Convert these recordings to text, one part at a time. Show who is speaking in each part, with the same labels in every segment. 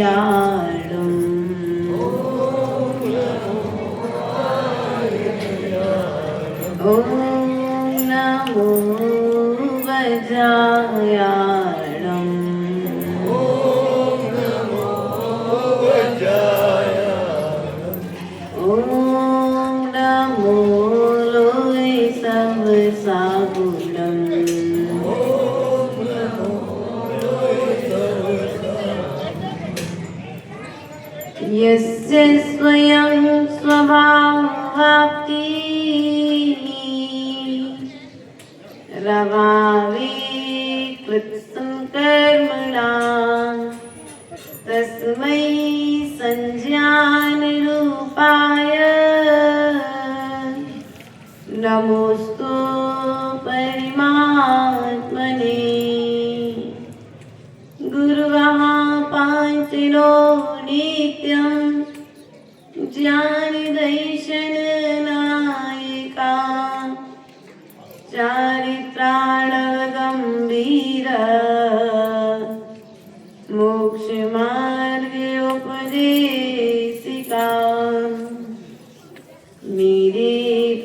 Speaker 1: യാടും ഓം നമോ വജായാളം ഓം നമോ ലോയ സവ സാഗുണം यस्य स्वयं स्वभाववाप्ति रवावे कृत्संकर्मणा तस्मै संज्ञानरूपाय नमोस्तु परमात्मने गुरुवः पांचनो नित्यं ज्ञानदैशननायिका चारित्राणवगम्भीर मोक्षमार्गोपदेशिका मेरे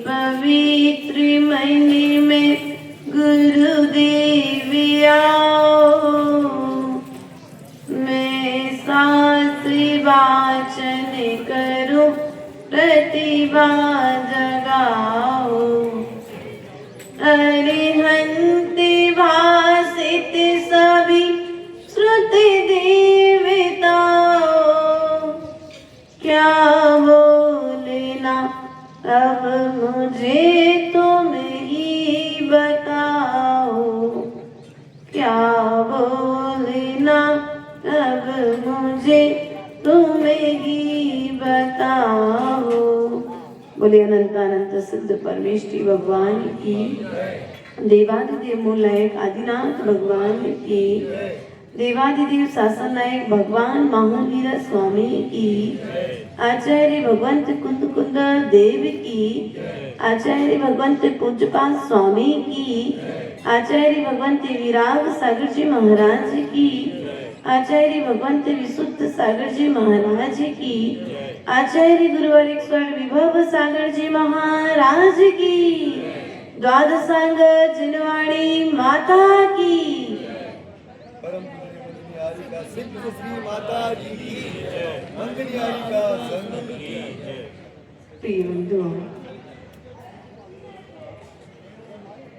Speaker 1: पवित्र मंदिर में गुरुदेव आओ, मैं शास्त्री वाचन करूं प्रतिभा जगाओ अरिहंत भासित सभी श्रुति देवताओं क्या बोलना अब मुझे तुम ही बताओ क्या बोलना अब मुझे तुम ही बताओ। बोले अनंतानंत सिद्ध परमेश्वरी भगवान की, देवादिदेव मूलनायक आदिनाथ भगवान की, देवादिदेव शासन नायक भगवान महावीर स्वामी की, आचार्य भगवंत कुंद कुंद देव की, आचार्य भगवंत पूज्यपाद स्वामी की, आचार्य भगवंत विराग सागर जी महाराज की, आचार्य भगवंत विशुद्ध सागर जी महाराज की, आचार्य गुरुवरेश्वर विभव सागर जी महाराज की, द्वादशांग जिनवाणी माता की,
Speaker 2: परम सिद्ध श्री माता जी की मंगलियारिका संघ की।
Speaker 1: प्रिय बंधुओं,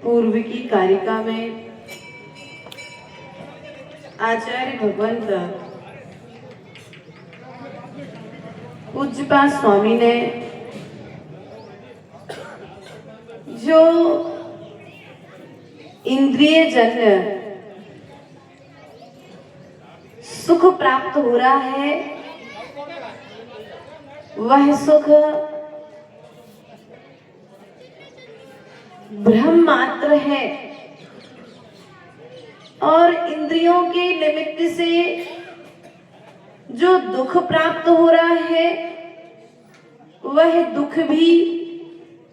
Speaker 1: पूर्व की कारिका में आचार्य भगवंत पूज्यपाद स्वामी ने जो इंद्रिय जन्य सुख प्राप्त हो रहा है वह सुख ब्रह्म मात्र है और इंद्रियों के निमित्त से जो दुख प्राप्त हो रहा है वह दुख भी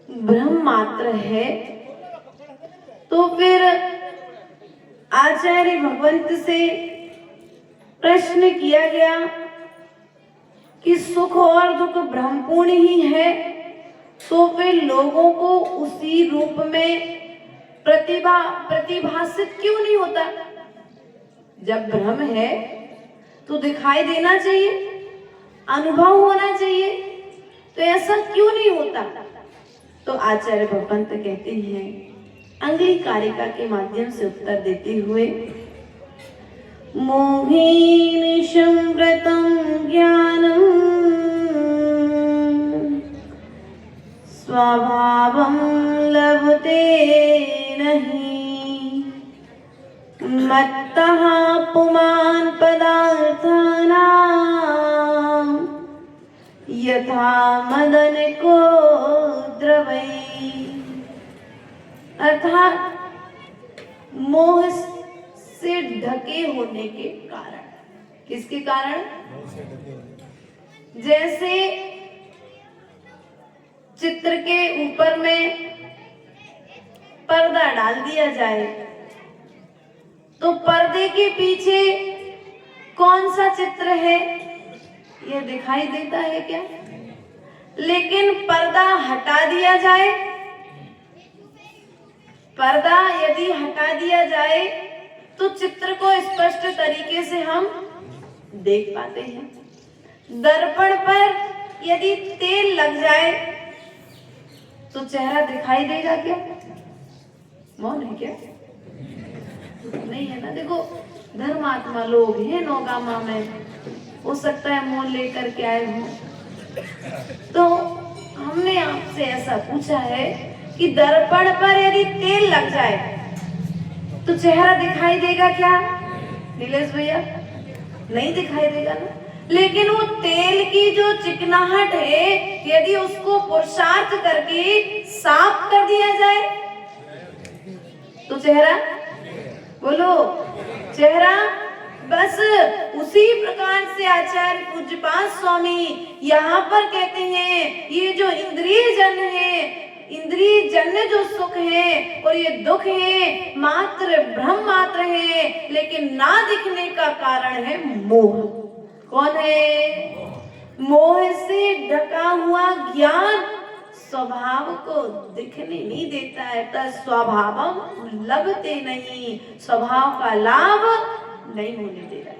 Speaker 1: ब्रह्म मात्र है। तो फिर आचार्य भगवंत से प्रश्न किया गया कि सुख और दुख ब्रह्मपूर्ण ही है, तो फिर लोगों को उसी रूप में प्रतिभासित क्यों नहीं होता? जब ब्रह्म है तो दिखाई देना चाहिए, अनुभव होना चाहिए, तो ऐसा क्यों नहीं होता? तो आचार्य भगवंत कहते हैं अंगली कारिका के माध्यम से उत्तर देते हुए, मोहेन संवृतं ज्ञानं स्वभावं लभते नहीं मत्तः पुमान् पदार्थानां यथा मदन को द्रवै। अर्थात मोह से ढके होने के कारण। किसके कारण? जैसे चित्र के ऊपर में पर्दा डाल दिया जाए तो पर्दे के पीछे कौन सा चित्र है ये दिखाई देता है क्या? लेकिन पर्दा हटा दिया जाए, पर्दा यदि हटा दिया जाए तो चित्र को स्पष्ट तरीके से हम देख पाते हैं। दर्पण पर यदि तेल लग जाए तो चेहरा दिखाई देगा क्या? मौन है क्या? नहीं है ना। देखो धर्मात्मा लोग हैं नौगामा में, हो सकता है मौन लेकर के आए हों, तो हमने आपसे ऐसा पूछा है कि दर्पण पर यदि तेल लग जाए तो चेहरा दिखाई देगा क्या? नीलेश भैया नहीं दिखाई देगा ना। लेकिन वो तेल की जो चिकनाहट है यदि उसको पुरुषार्थ करके साफ कर दिया जाए तो चेहरा, बोलो चेहरा, बस उसी प्रकार से आचार्य पूज्यपाद स्वामी यहाँ पर कहते हैं ये जो इंद्रिय जन है, इंद्रिय जन्य जो सुख है और ये दुख है मात्र भ्रम मात्र है, लेकिन ना दिखने का कारण है मोह। कौन है? मोह से ढका हुआ ज्ञान स्वभाव को दिखने नहीं देता है। स्वभावम लभते नहीं, स्वभाव का लाभ नहीं होने दे रहा है।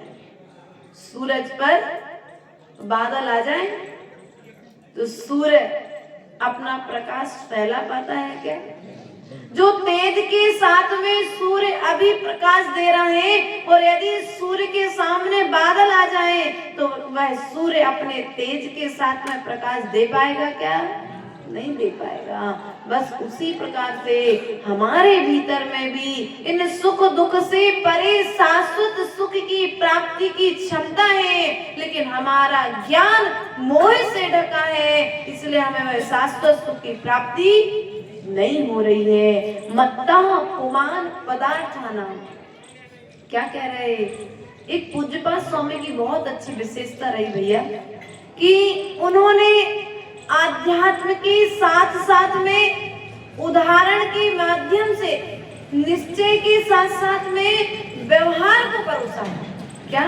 Speaker 1: सूरज पर बादल आ जाए तो सूर्य अपना प्रकाश फैला पाता है क्या? जो तेज के साथ में सूर्य अभी प्रकाश दे रहा है और यदि सूर्य के सामने बादल आ जाए तो वह सूर्य अपने तेज के साथ में प्रकाश दे पाएगा क्या? नहीं दे पाएगा। बस उसी प्रकार से हमारे भीतर में भी इन सुख दुख से परे शाश्वत सुख की प्राप्ति की क्षमता है, लेकिन हमारा ज्ञान मोह से ढका है, इसलिए हमें वह शाश्वत सुख की प्राप्ति नहीं हो रही है। मत्ता पुमान पदार्थाना, क्या कह रहे? एक पूज्यपाद स्वामी की बहुत अच्छी विशेषता रही भैया कि उन्होंने आध्यात्म के साथ साथ में उदाहरण के माध्यम से निश्चय के साथ साथ में व्यवहार को परोसा। क्या?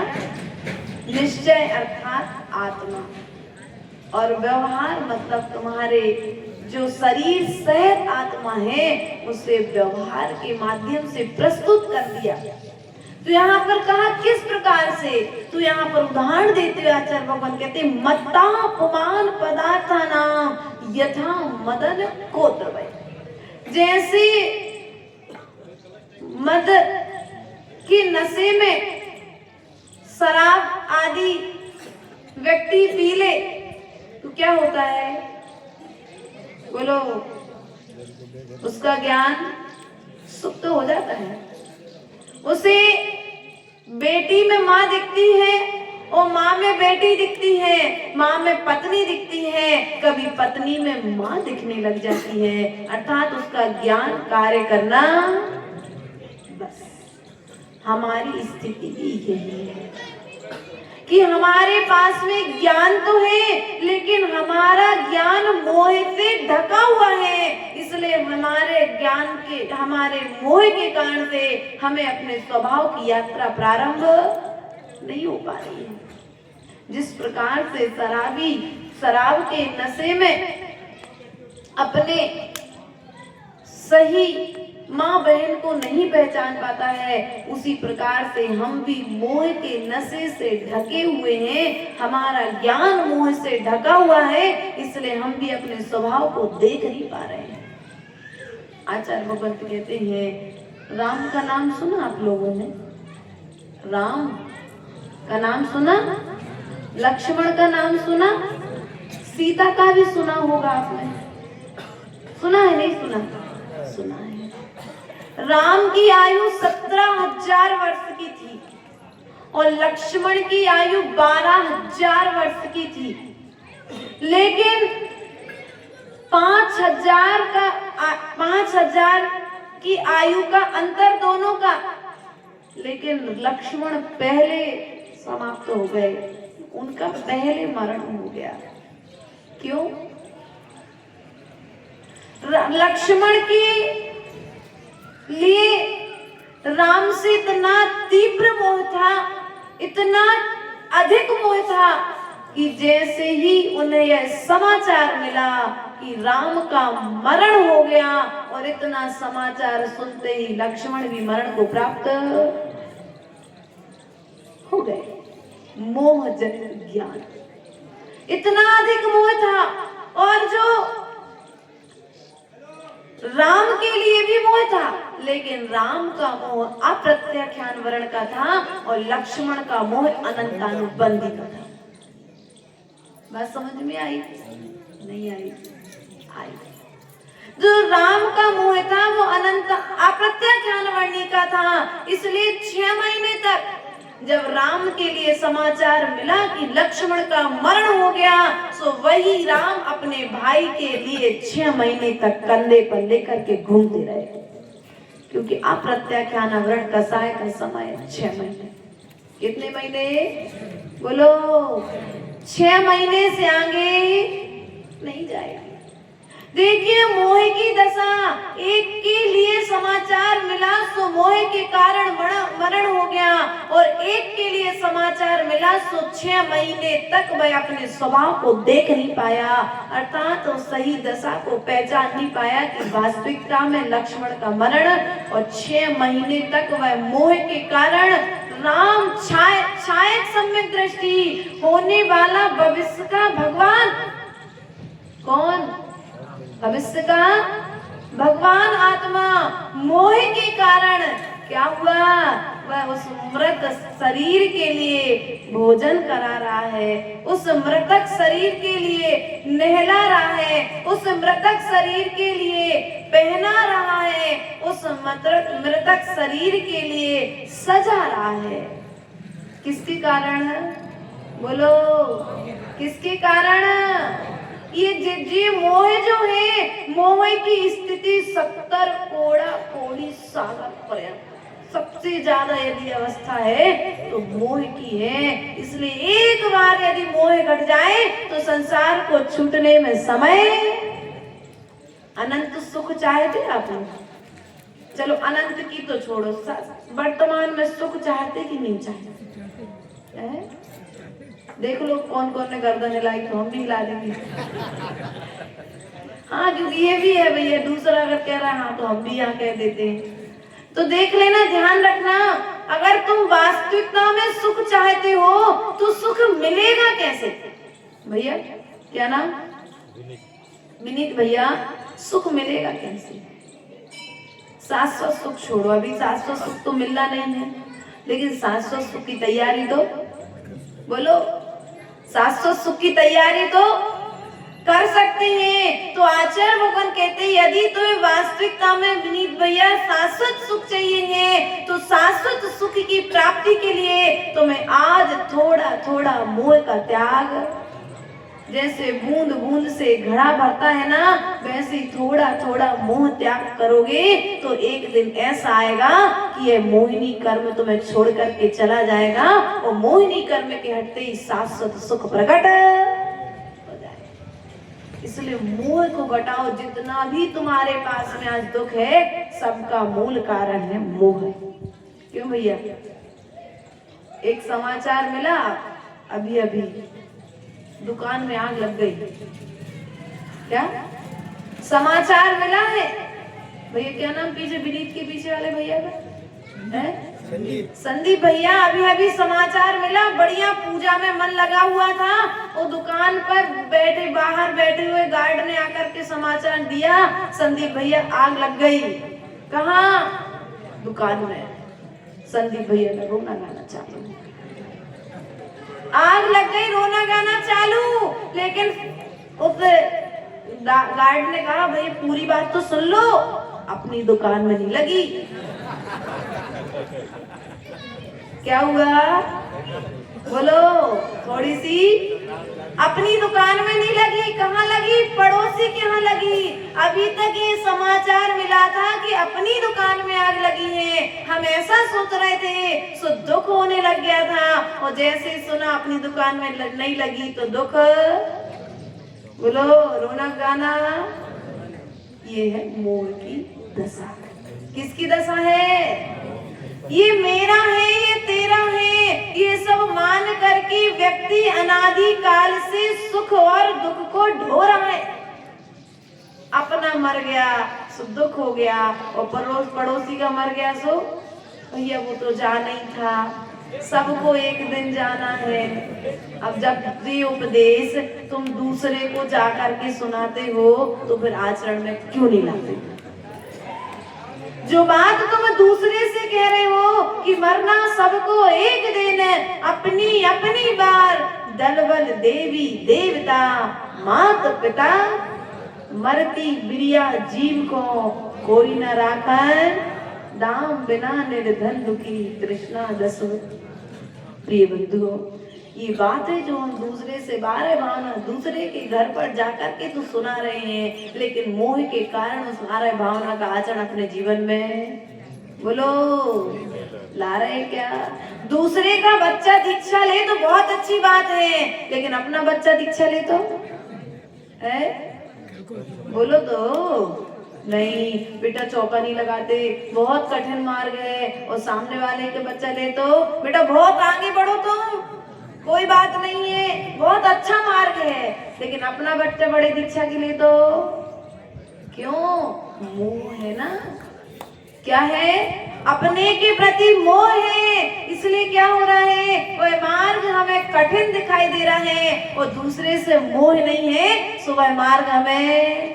Speaker 1: निश्चय अर्थात आत्मा और व्यवहार मतलब तुम्हारे जो शरीर सहित आत्मा है उसे व्यवहार के माध्यम से प्रस्तुत कर दिया। तो यहाँ पर कहा किस प्रकार से? तो यहाँ पर उदाहरण देते हुए आचार्य भगवान कहते मत्ता पुमान पदार्थानाम यथा मदन कोत्रवय। जैसे मद के नशे में शराब आदि व्यक्ति पी ले तो क्या होता है? बोलो, उसका ज्ञान सुप्त हो जाता है। उसे बेटी में माँ दिखती है और माँ में बेटी दिखती है, माँ में पत्नी दिखती है, कभी पत्नी में माँ दिखने लग जाती है, अर्थात उसका ज्ञान कार्य करना। बस हमारी स्थिति भी यही है कि हमारे पास में ज्ञान तो है लेकिन हमारा ज्ञान मोह से ढका हुआ है, इसलिए हमारे मोह के कारण से हमें अपने स्वभाव की यात्रा प्रारंभ नहीं हो पा रही है। जिस प्रकार से शराबी शराब के नशे में अपने सही माँ बहन को नहीं पहचान पाता है, उसी प्रकार से हम भी मोह के नशे से ढके हुए हैं। हमारा ज्ञान मोह से ढका हुआ है, इसलिए हम भी अपने स्वभाव को देख नहीं पा रहे हैं। आचार्य भगवंत कहते हैं राम का नाम सुना आप लोगों ने? राम का नाम सुना, लक्ष्मण का नाम सुना, सीता का भी सुना होगा आपने। सुना है नहीं सुना? सुना है। राम की आयु 17,000 वर्ष की थी और लक्ष्मण की आयु 12,000 वर्ष की थी, लेकिन 5,000 की आयु का अंतर दोनों का, लेकिन लक्ष्मण पहले समाप्त हो गए, उनका पहले मरण हो गया। क्यों? लक्ष्मण के लिए राम से इतना तीव्र मोह था इतना अधिक मोह था कि जैसे ही उन्हें यह समाचार मिला कि राम का मरण हो गया, और इतना समाचार सुनते ही लक्ष्मण भी मरण को प्राप्त हो गए। मोह जनित ज्ञान, इतना अधिक मोह था। और जो राम के लिए भी मोह था, लेकिन राम का मोह अप्रत्याख्यान वर्ण का था और लक्ष्मण का मोह अनंतानुबंधी का था। बात समझ में आई? नहीं आई? आई। जो राम का मोह था वो अनंत अप्रत्याख्यान वर्णी का था, इसलिए 6 महीने तक जब राम के लिए समाचार मिला कि लक्ष्मण का मरण हो गया, तो वही राम अपने भाई के लिए 6 महीने तक कंधे पर लेकर के घूमते रहे, क्योंकि अप्रत्याख्यान वर्ण कसाय का समय 6 महीने। कितने महीने बोलो? 6 महीने से आगे नहीं जाएगी। देखिए मोह की दशा, एक के लिए समाचार मिला तो मोह के कारण मरण हो गया, और एक के लिए समाचार मिला तो 6 महीने तक वह अपने स्वभाव को देख नहीं पाया, अर्थात तो सही दशा को पहचान नहीं पाया कि वास्तविकता में लक्ष्मण का मरण, और 6 महीने तक वह मोह के कारण राम छायक सम्यक दृष्टि होने वाला भविष्य का भगवान, कौन? भविष्य का भगवान आत्मा मोह के कारण क्या हुआ? वह उस मृत शरीर के लिए भोजन करा रहा है, उस मृतक शरीर के लिए नहला रहा है, उस मृतक शरीर के लिए पहना रहा है, उस मृतक शरीर के लिए सजा रहा है। किसके कारण? बोलो, किसके कारण? ये मोह जो है, मोह की स्थिति 70 कोड़ी सागर पर्यंत सबसे ज्यादा यदि अवस्था है तो मोह की है। इसलिए एक बार यदि मोह घट जाए तो संसार को छूटने में समय। अनंत सुख चाहते आप लोग? चलो अनंत की तो छोड़ो, वर्तमान में सुख चाहते कि नहीं चाहते? देख लो कौन कौन ने गर्दन हिलाई, तो हम भी हिला देंगे। हाँ, क्योंकि ये भी है भैया, दूसरा अगर कह रहा है हाँ तो हम भी यहाँ कह देते हैं। तो देख लेना, ध्यान रखना, अगर तुम वास्तविकता में सुख चाहते हो तो सुख मिलेगा कैसे? भैया क्या नाम? विनीत भैया, सुख मिलेगा कैसे? शाश्वत सुख छोड़ो, अभी शाश्वत सुख तो मिलना नहीं है, लेकिन शाश्वत सुख की तैयारी तो बोलो, शाश्वत सुख की तैयारी तो कर सकते हैं। तो आचार्य भगवान कहते हैं यदि तुम्हें वास्तविकता में विनीत भैया शाश्वत सुख चाहिए है, तो शाश्वत सुख की प्राप्ति के लिए तुम्हें आज थोड़ा थोड़ा मोह का त्याग, जैसे बूंद बूंद से घड़ा भरता है ना, वैसे ही थोड़ा थोड़ा मोह त्याग करोगे तो एक दिन ऐसा आएगा कि ये मोहिनी कर्म तुम्हें छोड़ करके चला जाएगा, और मोहिनी कर्म के हटते ही शाश्वत सुख प्रकट हो जाएगा। इसलिए मोह को घटाओ। जितना भी तुम्हारे पास में आज दुख है, सबका मूल कारण है मोह। क्यों भैया? एक समाचार मिला अभी अभी, दुकान में आग लग गई। क्या समाचार मिला है भैया? क्या नाम पीछे विनीत के पीछे वाले भैया का है? संदीप भैया। अभी अभी समाचार मिला, बढ़िया पूजा में मन लगा हुआ था, वो दुकान पर बैठे, बाहर बैठे हुए गार्ड ने आकर के समाचार दिया, संदीप भैया आग लग गई। कहाँ? दुकान में। संदीप भैया ने रोना गाना चालू, आग लग गई, रोना गाना चालू। लेकिन उस गार्ड ने कहा भैया पूरी बात तो सुन लो, अपनी दुकान में नहीं लगी। क्या हुआ बोलो? थोड़ी सी अपनी दुकान में नहीं लगी, कहाँ लगी? पड़ोसी के यहाँ लगी। अभी तक ये समाचार मिला था कि अपनी दुकान में आग लगी है, हम ऐसा सोच रहे थे, सो दुख होने लग गया था, और जैसे ही सुना अपनी दुकान में नहीं लगी तो दुख, बोलो रोना गाना। ये है मोह की दशा। किसकी दशा है? ये मेरा है, ये तेरा है, ये सब मान करके व्यक्ति अनादि काल से सुख और दुख को ढो रहा है। अपना मर गया सो दुख हो गया, और पड़ोसी का मर गया सो भैया वो तो जाना ही था, सबको एक दिन जाना है। अब जब ये उपदेश तुम दूसरे को जाकर के सुनाते हो तो फिर आचरण में क्यों नहीं लाते? जो बात तुम दूसरे से कह रहे हो कि मरना सबको एक दिन है, अपनी अपनी बार, दलबल देवी देवता मात पिता, मरती बिरिया जीव को कोई न राखन, दाम बिना निर्धन दुखी तृष्णा दसो। प्रिय बंधुओं, ये बात है जो हम दूसरे से बारे भावना दूसरे के घर पर जाकर के तो सुना रहे हैं, लेकिन मोह के कारण उस बारे भावना का आचरण अपने जीवन में बोलो ला रहे क्या? दूसरे का बच्चा दीक्षा ले तो बहुत अच्छी बात है, लेकिन अपना बच्चा दीक्षा ले तो है? बोलो तो नहीं बेटा, चौका नहीं लगाते, बहुत कठिन मार्ग है, और सामने वाले के बच्चा ले तो बेटा बहुत आगे बढ़ो तुम, कोई बात नहीं है, बहुत अच्छा मार्ग है, लेकिन अपना बच्चा बड़े दीक्षा के लिए तो क्यों? मोह है ना। क्या है? अपने के प्रति मोह है, इसलिए क्या हो रहा है? वह मार्ग हमें कठिन दिखाई दे रहा है, और दूसरे से मोह नहीं है सो वह मार्ग हमें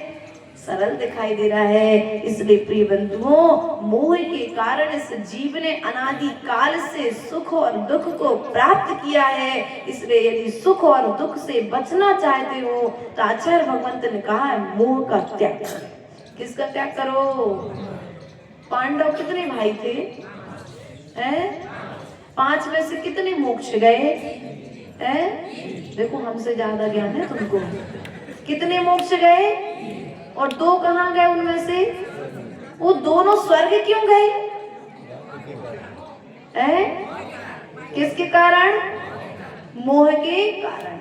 Speaker 1: सरल दिखाई दे रहा है। इसलिए प्रिय बंधुओं, मोह के कारण इस जीव ने अनादि काल से सुख और दुख को प्राप्त किया है। इसलिए यदि सुख और दुख से बचना चाहते हो तो आचार्य भगवंत ने कहा है मोह का त्याग करो। किसका त्याग करो? पांडव कितने भाई थे? 5 में से कितने मोक्ष गए? देखो हमसे ज्यादा ज्ञान है तुमको। कितने मोक्ष गए और 2 कहाँ गए उनमें से? वो दोनों स्वर्ग क्यों गए? किसके कारण? मोह के कारण।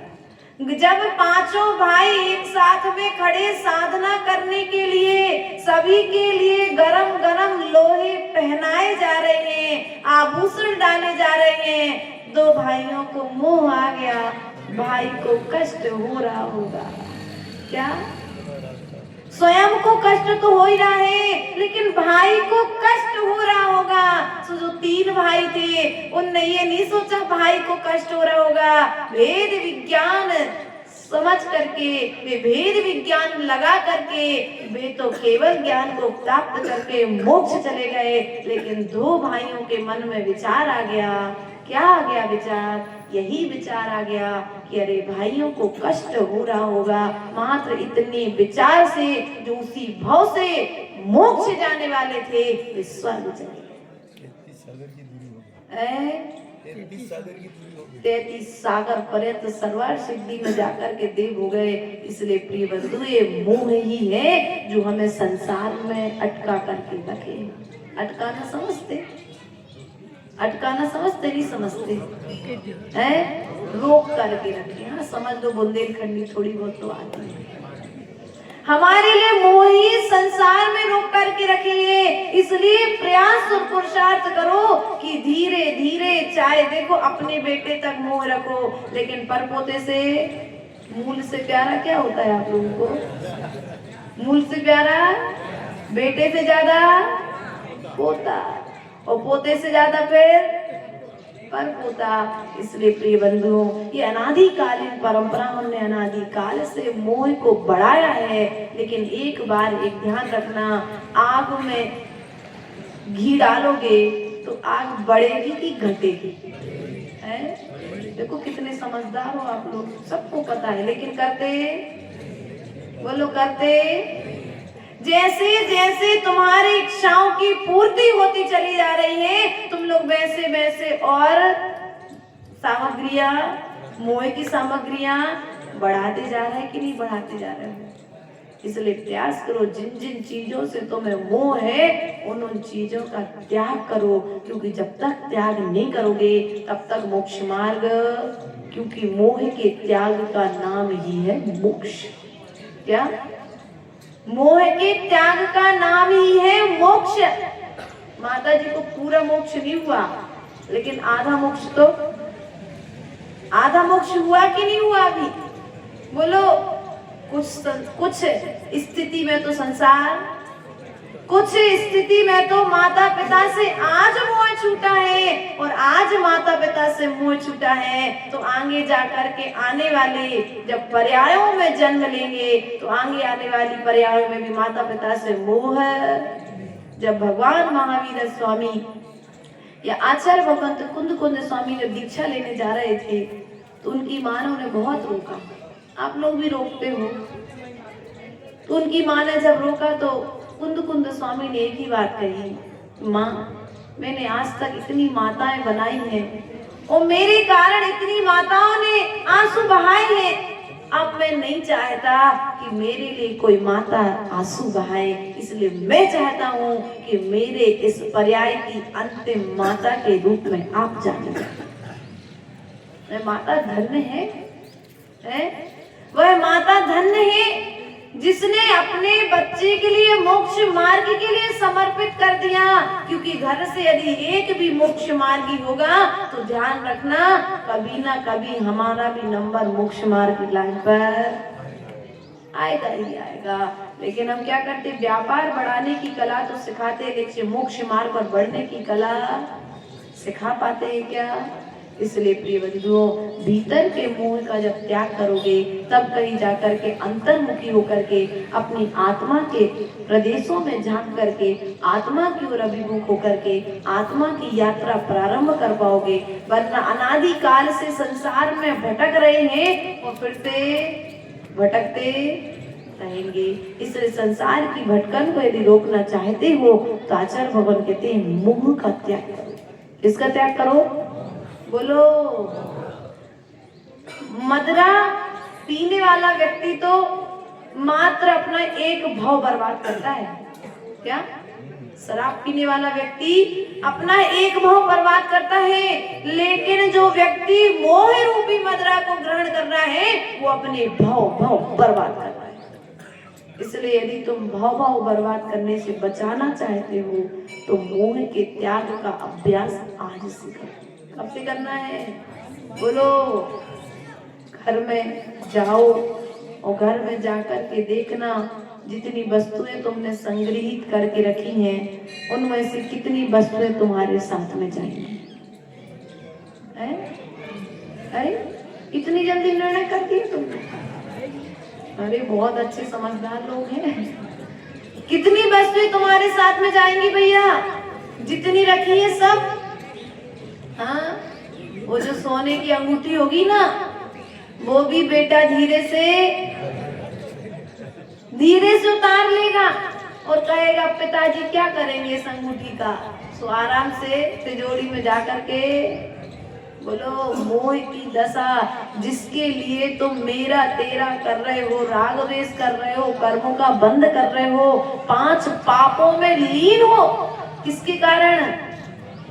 Speaker 1: जब 5 भाई एक साथ में खड़े साधना करने के लिए, सभी के लिए गरम गरम लोहे पहनाए जा रहे हैं, आभूषण डाले जा रहे हैं, 2 भाइयों को मोह आ गया, भाई को कष्ट हो रहा होगा। क्या? स्वयं को कष्ट तो हो ही रहा है, लेकिन भाई को कष्ट हो रहा होगा। तो जो 3 भाई थे उनने ये नहीं सोचा भाई को कष्ट हो रहा होगा। भेद विज्ञान समझ करके, वे भेद विज्ञान लगा करके वे तो केवल ज्ञान को प्राप्त करके मोक्ष चले गए, लेकिन 2 भाइयों के मन में विचार आ गया। क्या आ गया विचार? यही विचार आ गया कि अरे भाइयों को कष्ट हो रहा होगा, मात्र इतने विचार से जो उसी भाव से मोक्ष जाने वाले थे वे स्वर्ग चले गए। 33 सागर पर्यंत सर्वार सिद्धि में जाकर के देव हो गए। इसलिए प्रिय बंधु, ये मोह ही है जो हमें संसार में अटका करके रखे। अटकाना समझते? अटकाना समझते नहीं समझते हैं? रोक करके रखे। हाँ समझ लो, बुंदेलखंडी थोड़ी बहुत तो आती है। हमारे लिए मोह ही संसार में रोक करके रखे हैं। इसलिए प्रयास और पुरुषार्थ करो कि धीरे धीरे, चाहे देखो अपने बेटे तक मोह रखो, लेकिन परपोते से, मूल से प्यारा क्या होता है आप लोगों को? मूल से प्यारा बेटे से ज्यादा पोता, और पोते से ज्यादा फिर परपोता। इसलिए प्रिय बंधुओं, ये अनादिकालीन परंपरा, हमने अनादिकाल से मोह को बढ़ाया है। लेकिन एक बार एक ध्यान रखना, आग में घी डालोगे तो आग बढ़ेगी कि घटेगी? देखो कितने समझदार हो आप लोग, सबको पता है, लेकिन करते? बोलो करते? जैसे जैसे तुम्हारी इच्छाओं की पूर्ति होती चली जा रही है, तुम लोग वैसे वैसे और सामग्रियां, मोह की सामग्रियां बढ़ाते जा रहे हैं कि नहीं बढ़ाते जा रहे हो? इसलिए प्रयास करो, जिन जिन चीजों से तुम्हें मोह है उन उन चीजों का त्याग करो, क्योंकि जब तक त्याग नहीं करोगे तब तक मोक्ष मार्ग, क्योंकि मोह के त्याग का नाम ही है मोक्ष। क्या? मोह के त्याग का नाम ही है मोक्ष। माता जी को पूरा मोक्ष नहीं हुआ, लेकिन आधा मोक्ष हुआ कि नहीं हुआ अभी? बोलो। कुछ स्थिति में तो संसार, कुछ स्थिति में तो माता पिता से आज मोह छूटा है, और आज माता पिता से मोह छूटा है तो आगे जाकर के आने वाले जब पर्यायों में जन्म लेंगे तो आगे आने वाली पर्यायों में भी माता पिता से मोह है। जब भगवान महावीर स्वामी या आचार्य भगवंत कुंद स्वामी जब दीक्षा लेने जा रहे थे तो उनकी माँ ने उन्हें बहुत रोका। आप लोग भी रोकते हो। तो उनकी माँ ने जब रोका तो कुंद स्वामी ने एक ही बात कही, माँ मैंने आज तक इतनी माताएं बनाई हैं और मेरे कारण इतनी माताओं ने आंसू बहाए हैं, अब मैं नहीं चाहता कि मेरे लिए कोई माता आंसू बहाए, इसलिए मैं चाहता हूँ कि मेरे इस पर्याय की अंतिम माता के रूप में आप जाने जाए। माता धन्य है? वह माता धन्य है जिसने अपने बच्चे के लिए मोक्ष मार्ग के लिए समर्पित कर दिया, क्योंकि घर से यदि एक भी मोक्ष मार्गी होगा तो ध्यान रखना कभी ना कभी हमारा भी नंबर मोक्ष मार्ग की लाइन पर आएगा ही आएगा। लेकिन हम क्या करते, व्यापार बढ़ाने की कला तो सिखाते, लेकिन मोक्ष मार्ग पर बढ़ने की कला सिखा पाते हैं क्या? इसलिए प्रिय बंधुओं, भीतर के मोह का जब त्याग करोगे तब कहीं जाकर के अंतर्मुखी होकर के अपनी आत्मा के प्रदेशों में झांक करके आत्मा की ओर अभिमुख होकर के आत्मा की यात्रा प्रारंभ कर पाओगे। वरना अनादि काल से संसार में भटक रहे हैं और फिर से भटकते रहेंगे। इसलिए संसार की भटकन को यदि रोकना चाहते हो तो आचार्य भगवान कहते हैं मोह का त्याग करो। किसका त्याग करो? बोलो। मदरा पीने वाला व्यक्ति तो मात्र अपना एक भाव बर्बाद करता है। क्या? शराब पीने वाला व्यक्ति अपना एक भाव बर्बाद करता है, लेकिन जो व्यक्ति मोह रूपी मदरा को ग्रहण कर रहा है वो अपने भाव बर्बाद कर रहा है। इसलिए यदि तुम भाव बर्बाद करने से बचाना चाहते हो तो मोह के त्याग का अभ्यास आज से करो। कब से करना है? बोलो। घर में जाओ और घर में जाकर के देखना जितनी वस्तुएं तुमने संग्रहित करके रखी हैं उनमें से कितनी वस्तुएं तुम्हारे साथ में जाएंगी। अरे इतनी जल्दी निर्णय कर दिया तुमने? अरे बहुत अच्छे समझदार लोग हैं। कितनी वस्तुएं तुम्हारे साथ में जाएंगी भैया? जितनी रखी है सब। हाँ, वो जो सोने की अंगूठी होगी ना वो भी बेटा धीरे से उतार लेगा और कहेगा पिताजी क्या करेंगे इस अंगूठी का? तो आराम से तिजोरी में जाकर के बोलो। मोह की दशा, जिसके लिए तुम मेरा तेरा कर रहे हो, राग द्वेष कर रहे हो, कर्मों का बंध कर रहे हो, 5 पापों में लीन हो, किसके कारण?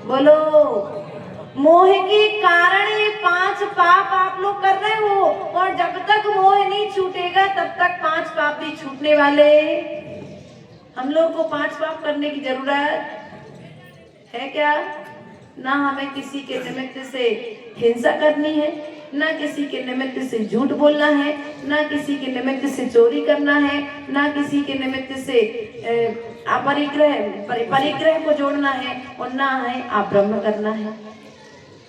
Speaker 1: बोलो। मोह के कारण ये 5 पाप आप लोग कर रहे हो, और जब तक मोह नहीं छूटेगा तब तक 5 पाप भी छूटने वाले। हम लोग को 5 पाप करने की जरूरत है क्या? ना हमें किसी के निमित्त से हिंसा करनी है, ना किसी के निमित्त से झूठ बोलना है, ना किसी के निमित्त से चोरी करना है, ना किसी के निमित्त से परिग्रह को जोड़ना है, और ना है अब्रह्म करना है।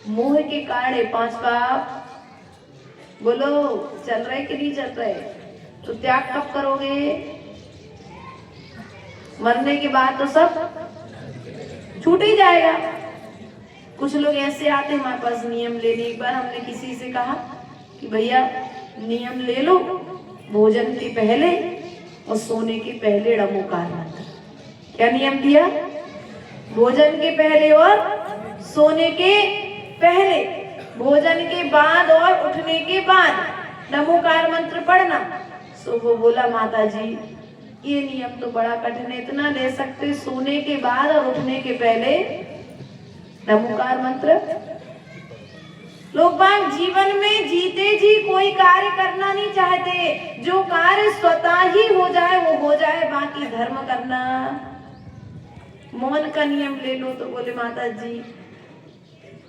Speaker 1: मोह के कारण 5 पाप बोलो चल रहे कि नहीं चल रहे? तो त्याग कब करोगे? मरने के बाद तो सब छूट ही जाएगा। कुछ लोग ऐसे आते हैं हमारे पास नियम लेने। एक बार हमने किसी से कहा कि भैया नियम ले लो, भोजन के पहले और सोने के पहले डमोकार मंत्र। क्या नियम दिया? भोजन के पहले और सोने के पहले, भोजन के बाद और उठने के बाद नमोकार मंत्र पढ़ना। सो वो बोला माता जी ये नियम तो बड़ा कठिन है, इतना ले सकते सोने के बाद और उठने के पहले नमोकार मंत्र? लोग बाग जीवन में जीते जी कोई कार्य करना नहीं चाहते, जो कार्य स्वतः ही हो जाए वो हो जाए, बाकी धर्म करना। मौन का नियम ले लो तो बोले माता जी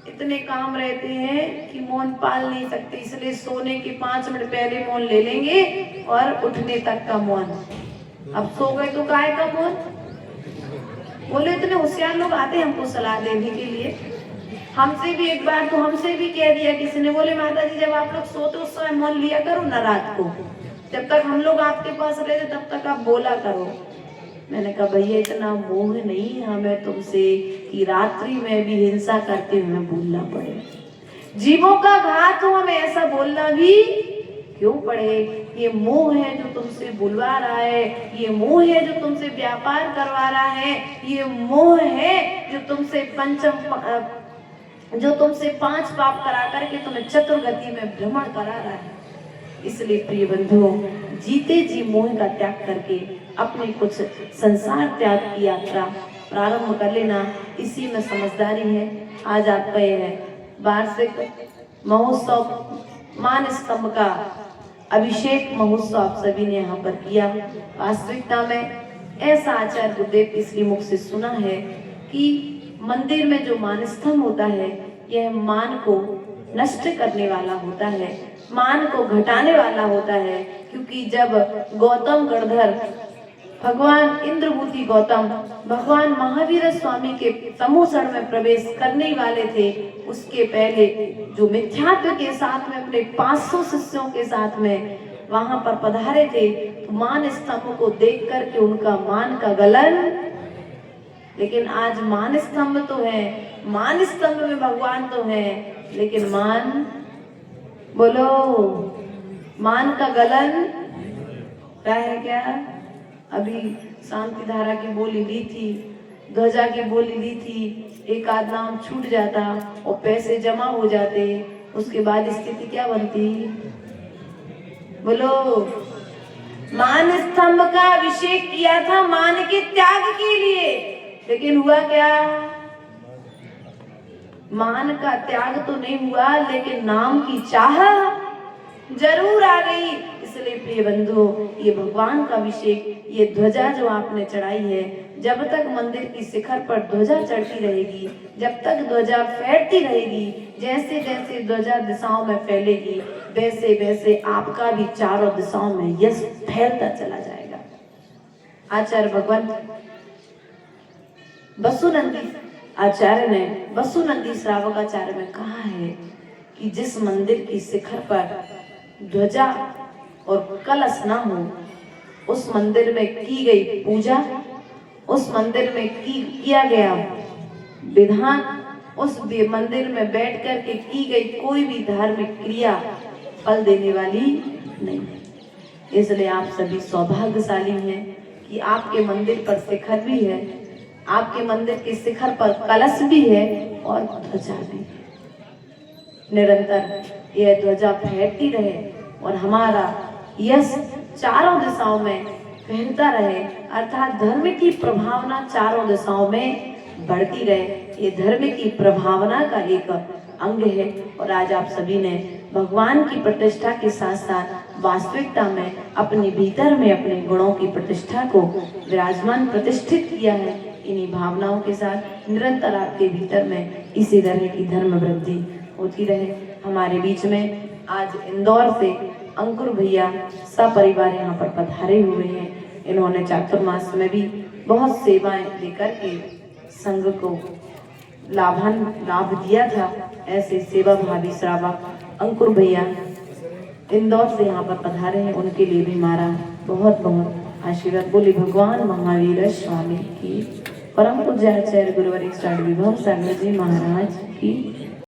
Speaker 1: इतने काम रहते हैं कि मौन पाल नहीं सकते, इसलिए सोने के 5 मिनट पहले मौन ले लेंगे और उठने तक का मौन। अब सो गए तो काहे का मौन? बोले इतने होशियार लोग आते हैं हमको सलाह देने के लिए। हमसे भी एक बार तो हमसे भी कह दिया किसी ने, बोले माता जी जब आप लोग सोते उस समय मौन लिया करो ना रात को, जब तक हम लोग आपके पास रहते तब तक आप बोला करो। मैंने कहा भैया इतना मोह नहीं हमें तुमसे कि रात्रि में भी हिंसा करते हुए बोलना पड़े, जीवों का घात हो हमें ऐसा बोलना भी क्यों पड़े। ये मोह है जो तुमसे बुलवा रहा है, ये मोह है जो तुमसे व्यापार करवा रहा है, ये मोह है जो तुमसे जो तुमसे 5 पाप करा करके तुम्हें चतुर्गति में भ्रमण करा रहा है। इसलिए प्रिय बंधुओं, जीते जी मोह का त्याग करके अपने कुछ संसार त्याग की यात्रा प्रारंभ कर लेना, इसी में समझदारी है। आज आपका यह है वार्षिक महोत्सव मान स्तंभ का अभिषेक महोत्सव आप सभी ने यहाँ पर किया। वास्तविकता में ऐसा आचार्य गुरुदेव के श्री मुख से सुना है कि मंदिर में जो मान स्तंभ होता है यह मान को नष्ट करने वाला होता है, मान को घटाने वाला होता है। क्योंकि जब गौतम गणधर भगवान इंद्रभूति गौतम भगवान महावीर स्वामी के समूसण में प्रवेश करने वाले थे, उसके पहले जो मिथ्यात्व के साथ में अपने 500 शिष्यों के साथ में वहां पर पधारे थे, तो मान स्तंभ को देख करके उनका मान का गलन। लेकिन आज मान स्तंभ तो है, मान स्तंभ में भगवान तो है, लेकिन मान, बोलो मान का गलन है क्या? अभी शांति धारा की बोली ली थी, ध्वजा की बोली ली थी, एक आध नाम छूट जाता और पैसे जमा हो जाते, उसके बाद स्थिति क्या बनती? बोलो मान स्तंभ का अभिषेक किया था मान के त्याग के लिए, लेकिन हुआ क्या? मान का त्याग तो नहीं हुआ, लेकिन नाम की चाह जरूर आ गई। इसलिए प्रिय बंधुओं, ये भगवान का अभिषेक, ये ध्वजा जो आपने चढ़ाई है, जब तक मंदिर की शिखर पर ध्वजा चढ़ती रहेगी, जब तक ध्वजा फैलती रहेगी, जैसे जैसे ध्वजा दिशाओं में फैलेगी, वैसे वैसे आपका भी चारों दिशाओं में यश फैलता चला जाएगा। आचार्य भगवंत वसुनंदी आचार्य ने वसुनंदी श्रावक आचार्य में कहा है कि जिस मंदिर की शिखर पर ध्वजा और कलश ना हो, उस मंदिर में की गई पूजा, उस मंदिर में किया गया विधान, उस मंदिर में बैठ कर के की गई कोई भी धार्मिक क्रिया फल देने वाली नहीं। इसलिए आप सभी सौभाग्यशाली हैं कि आपके मंदिर पर शिखर भी है, आपके मंदिर के शिखर पर कलश भी है और ध्वजा भी है। निरंतर यह ध्वजा फैलती रहे और हमारा यश चारों दिशाओं में फैलता रहे, अर्थात धर्म की प्रभावना चारों दिशाओं में बढ़ती रहे। ये धर्म की प्रभावना का एक अंग है। और आज आप सभी ने भगवान की प्रतिष्ठा के साथ साथ वास्तविकता में अपने भीतर में अपने गुणों की प्रतिष्ठा को विराजमान प्रतिष्ठित किया है। इन्हीं भावनाओं के साथ निरंतर आपके भीतर में इसी तरह की धर्म वृद्धि होती रहे। हमारे बीच में आज इंदौर से अंकुर भैया सपरिवार यहाँ पर पधारे हुए हैं। इन्होंने चातुर्मास में भी बहुत सेवाएं लेकर के संघ को लाभ दिया था। ऐसे सेवा भावी श्रावक अंकुर भैया इंदौर से यहाँ पर पधारे हैं, उनके लिए भी हमारा बहुत बहुत आशीर्वाद। बोली भगवान महावीर स्वामी की, परम पूज्य आचार्य गुरुवर विभव सागर जी महाराज की।